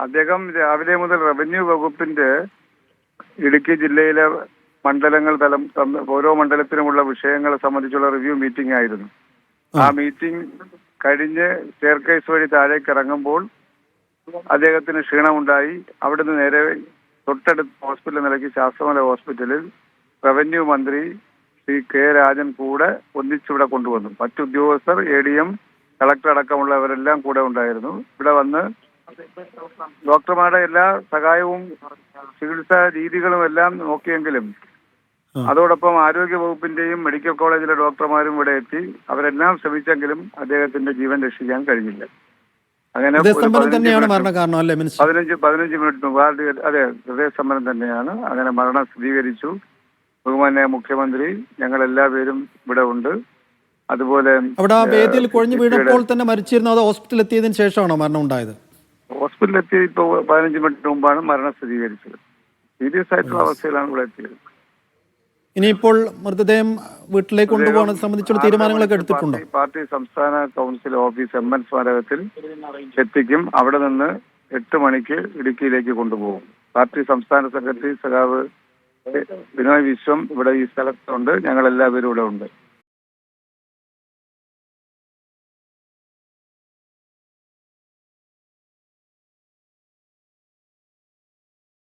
അദ്ദേഹം രാവിലെ മുതൽ റവന്യൂ വകുപ്പിന്റെ ഇടുക്കി ജില്ലയിലെ മണ്ഡലങ്ങൾ തലം ഓരോ മണ്ഡലത്തിനുമുള്ള വിഷയങ്ങളെ സംബന്ധിച്ചുള്ള റിവ്യൂ മീറ്റിംഗ് ആയിരുന്നു. ആ മീറ്റിംഗ് കഴിഞ്ഞ് സ്റ്റെയർകേസ് വഴി താഴേക്ക് ഇറങ്ങുമ്പോൾ അദ്ദേഹത്തിന് ക്ഷീണമുണ്ടായി. അവിടുന്ന് നേരെ തൊട്ടടുത്ത ഹോസ്പിറ്റൽ നിലയ്ക്ക് ശാസ്ത്രമല ഹോസ്പിറ്റലിൽ റവന്യൂ മന്ത്രി ശ്രീ കെ രാജൻ കൂടെ ഒന്നിച്ചിവിടെ കൊണ്ടുവന്നു. മറ്റു ഉദ്യോഗസ്ഥർ, ADM, കളക്ടർ അടക്കമുള്ളവരെല്ലാം കൂടെ ഉണ്ടായിരുന്നു. ഇവിടെ വന്ന് ഡോക്ടർമാരുടെ എല്ലാ സഹായവും ചികിത്സാ രീതികളും എല്ലാം നോക്കിയെങ്കിലും അതോടൊപ്പം ആരോഗ്യ വകുപ്പിന്റെയും മെഡിക്കൽ കോളേജിലെ ഡോക്ടർമാരും ഇവിടെ എത്തി. അവരെല്ലാം ശ്രമിച്ചെങ്കിലും അദ്ദേഹത്തിന്റെ ജീവൻ രക്ഷിക്കാൻ കഴിഞ്ഞില്ല. അങ്ങനെ 15 മിനിറ്റ് മുമ്പ് അതെ, ഹൃദയസ്തംഭനം തന്നെയാണ്. അങ്ങനെ മരണം സ്ഥിരീകരിച്ചു. ബഹുമാന്യ മുഖ്യമന്ത്രി, ഞങ്ങൾ എല്ലാവരും ഇവിടെ ഉണ്ട്. അതുപോലെ അവിടെ വേദിയിൽ കുഴഞ്ഞു വീണപ്പോൾ തന്നെ മരിച്ചിരുന്നു. അത് ഹോസ്പിറ്റലിൽ എത്തിയതിനു ശേഷമാണോ മരണം ഉണ്ടായത്? ഹോസ്പിറ്റലിൽ എത്തിയ ഇപ്പോൾ 15 മിനിറ്റ് മുമ്പാണ് മരണം സ്ഥിരീകരിച്ചത്. സീരിയസ് ആയിട്ടുള്ള അവസ്ഥയിലാണ് ഇവിടെ എത്തിയത്. ഇനിയിപ്പോൾ മൃതദേഹം വീട്ടിലേക്ക് കൊണ്ടുപോകാൻ സംബന്ധിച്ചുള്ള തീരുമാനങ്ങളൊക്കെ എടുത്തിട്ടുണ്ടോ? പാർട്ടി സംസ്ഥാന കൗൺസിൽ ഓഫീസ് MN സ്മാരകത്തിൽ എത്തിക്കും. അവിടെ നിന്ന് 8 മണിക്ക് ഇടുക്കിയിലേക്ക് കൊണ്ടുപോകും. പാർട്ടി സംസ്ഥാന സെക്രട്ടറി സഖാവ് ബിനോയ് വിശ്വം ഇവിടെ ഈ സ്ഥലത്തുണ്ട്. ഞങ്ങൾ എല്ലാവരും ഇവിടെ ഉണ്ട്.